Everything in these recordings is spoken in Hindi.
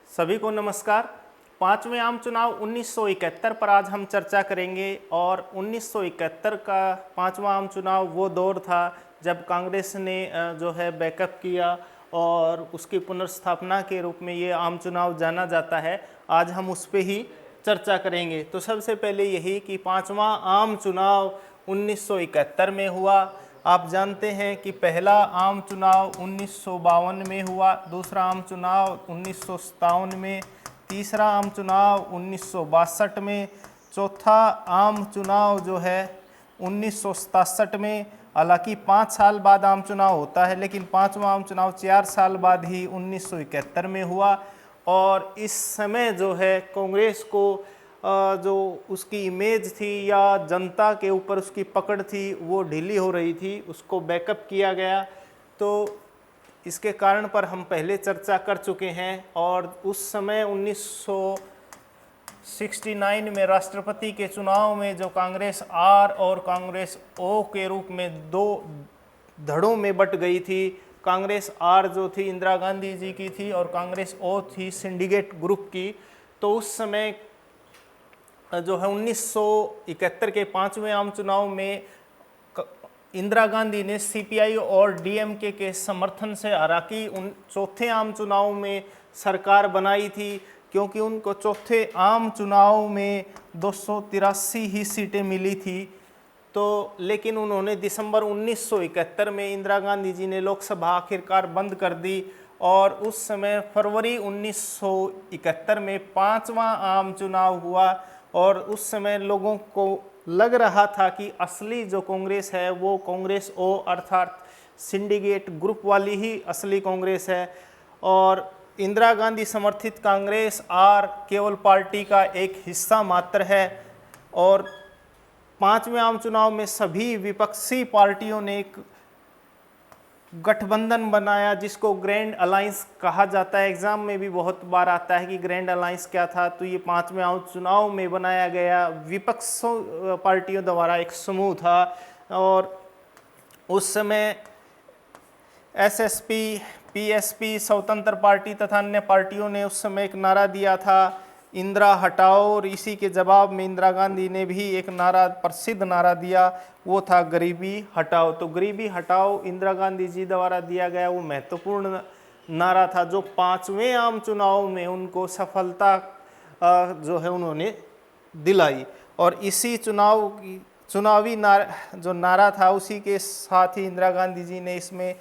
सभी को नमस्कार। पांचवें आम चुनाव 1971 पर आज हम चर्चा करेंगे और 1971 का पांचवा आम चुनाव वो दौर था जब कांग्रेस ने जो है बैकअप किया और उसकी पुनर्स्थापना के रूप में ये आम चुनाव जाना जाता है। आज हम उस पर ही चर्चा करेंगे। तो सबसे पहले यही कि पांचवा आम चुनाव 1971 में हुआ। आप जानते हैं कि पहला आम चुनाव 1952 में हुआ, दूसरा आम चुनाव 1957 में, तीसरा आम चुनाव 1962 में, चौथा आम चुनाव जो है 1967 में। हालांकि 5 साल बाद आम चुनाव होता है, लेकिन पांचवा आम चुनाव 4 साल बाद ही 1971 में हुआ। और इस समय जो है कांग्रेस को जो उसकी इमेज थी या जनता के ऊपर उसकी पकड़ थी वो ढीली हो रही थी, उसको बैकअप किया गया। तो इसके कारण पर हम पहले चर्चा कर चुके हैं। और उस समय 1969 में राष्ट्रपति के चुनाव में जो कांग्रेस आर और कांग्रेस ओ के रूप में दो धड़ों में बट गई थी। कांग्रेस आर जो थी इंदिरा गांधी जी की थी और कांग्रेस ओ थी सिंडिकेट ग्रुप की। तो उस समय जो है 1971 के पांचवें आम चुनाव में इंदिरा गांधी ने सीपीआई और डीएमके के समर्थन से हालांकि उन चौथे आम चुनाव में सरकार बनाई थी, क्योंकि उनको चौथे आम चुनाव में 283 ही सीटें मिली थी। तो लेकिन उन्होंने दिसंबर 1971 में इंदिरा गांधी जी ने लोकसभा आखिरकार बंद कर दी और उस समय फरवरी 1971 में पांचवा आम चुनाव हुआ। और उस समय लोगों को लग रहा था कि असली जो कांग्रेस है वो कांग्रेस ओ अर्थात सिंडिकेट ग्रुप वाली ही असली कांग्रेस है, और इंदिरा गांधी समर्थित कांग्रेस आर केवल पार्टी का एक हिस्सा मात्र है। और पांचवें आम चुनाव में सभी विपक्षी पार्टियों ने एक गठबंधन बनाया जिसको ग्रैंड अलायंस कहा जाता है। एग्जाम में भी बहुत बार आता है कि ग्रैंड अलायंस क्या था। तो ये पांचवें आम चुनाव में बनाया गया विपक्षों पार्टियों द्वारा एक समूह था। और उस समय एसएसपी, पीएसपी, स्वतंत्र पार्टी तथा अन्य पार्टियों ने उस समय एक नारा दिया था, इंदिरा हटाओ। और इसी के जवाब में इंदिरा गांधी ने भी एक नारा, प्रसिद्ध नारा दिया, वो था गरीबी हटाओ। तो गरीबी हटाओ इंदिरा गांधी जी द्वारा दिया गया वो महत्वपूर्ण नारा था जो पांचवें आम चुनाव में उनको सफलता जो है उन्होंने दिलाई। और इसी चुनावी जो नारा था उसी के साथ ही इंदिरा गांधी जी ने इसमें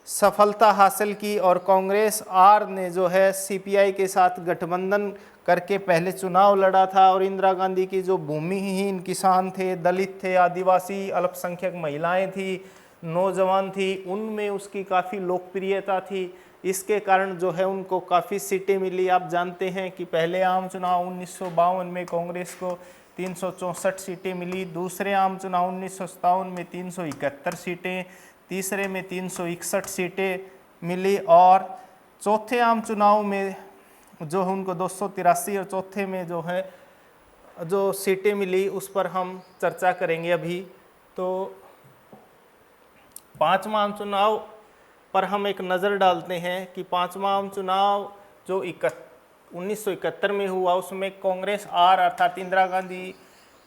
सफलता हासिल की। और कांग्रेस आर ने जो है सीपीआई के साथ गठबंधन करके पहले चुनाव लड़ा था। और इंदिरा गांधी की जो भूमिहीन किसान थे, दलित थे, आदिवासी, अल्पसंख्यक महिलाएं थी, नौजवान थी, उनमें उसकी काफ़ी लोकप्रियता थी। इसके कारण जो है उनको काफ़ी सीटें मिली। आप जानते हैं कि पहले आम चुनाव 1952 में कांग्रेस को 364 सीटें मिली, दूसरे आम चुनाव 1957 में 371 सीटें, तीसरे में 361 सीटें मिली, और चौथे आम चुनाव में जो है उनको 283 और चौथे में जो है जो सीटें मिली उस पर हम चर्चा करेंगे अभी। तो पांचवा आम चुनाव पर हम एक नज़र डालते हैं कि पांचवा आम चुनाव जो 1971 में हुआ उसमें कांग्रेस आर अर्थात इंदिरा गांधी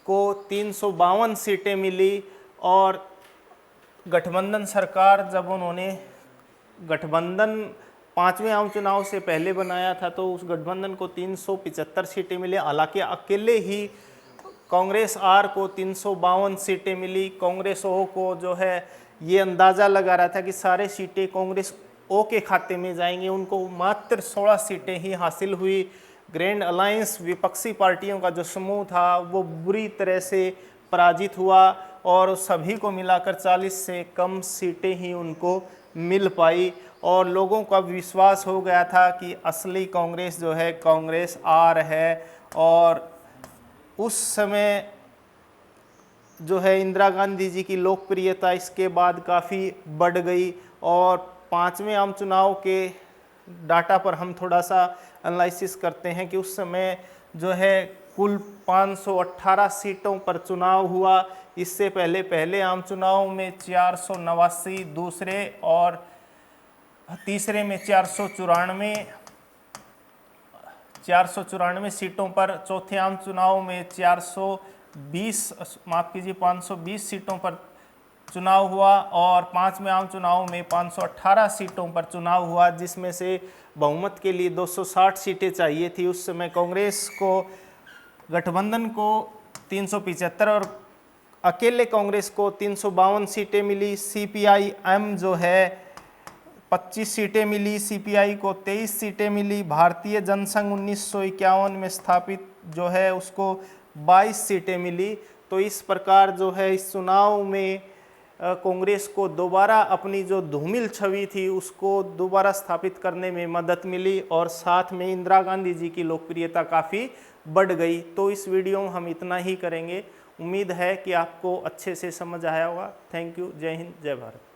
को 352 सीटें मिली। और गठबंधन सरकार जब उन्होंने गठबंधन पांचवें आम चुनाव से पहले बनाया था तो उस गठबंधन को 375 सीटें मिली। हालांकि अकेले ही कांग्रेस आर को 352 सीटें मिली। कांग्रेस ओ को जो है ये अंदाज़ा लगा रहा था कि सारे सीटें कांग्रेस ओ के खाते में जाएंगी, उनको मात्र 16 सीटें ही हासिल हुई। ग्रैंड अलायंस विपक्षी पार्टियों का जो समूह था वो बुरी तरह से पराजित हुआ और सभी को मिलाकर 40 से कम सीटें ही उनको मिल पाई। और लोगों का विश्वास हो गया था कि असली कांग्रेस जो है कांग्रेस आर है। और उस समय जो है इंदिरा गांधी जी की लोकप्रियता इसके बाद काफ़ी बढ़ गई। और पांचवें आम चुनाव के डाटा पर हम थोड़ा सा एनालिसिस करते हैं कि उस समय जो है कुल 518 सीटों पर चुनाव हुआ। इससे पहले आम चुनाव में 489, दूसरे और तीसरे में 494, 494 सीटों पर, चौथे आम चुनाव में 520 सीटों पर चुनाव हुआ और पांचवें आम चुनाव में 518 सीटों पर चुनाव हुआ, जिसमें से बहुमत के लिए 260 सीटें चाहिए थी। उस समय कांग्रेस को, गठबंधन को 375 और अकेले कांग्रेस को 352 सीटें मिली। CPI-M जो है 25 सीटें मिली, CPI को 23 सीटें मिली। भारतीय जनसंघ 1951 में स्थापित जो है उसको 22 सीटें मिली। तो इस प्रकार जो है इस चुनाव में कांग्रेस को दोबारा अपनी जो धूमिल छवि थी उसको दोबारा स्थापित करने में मदद मिली और साथ में इंदिरा गांधी जी की लोकप्रियता काफ़ी बढ़ गई। तो इस वीडियो में हम इतना ही करेंगे। उम्मीद है कि आपको अच्छे से समझ आया होगा। Thank you. जय हिंद, जय भारत।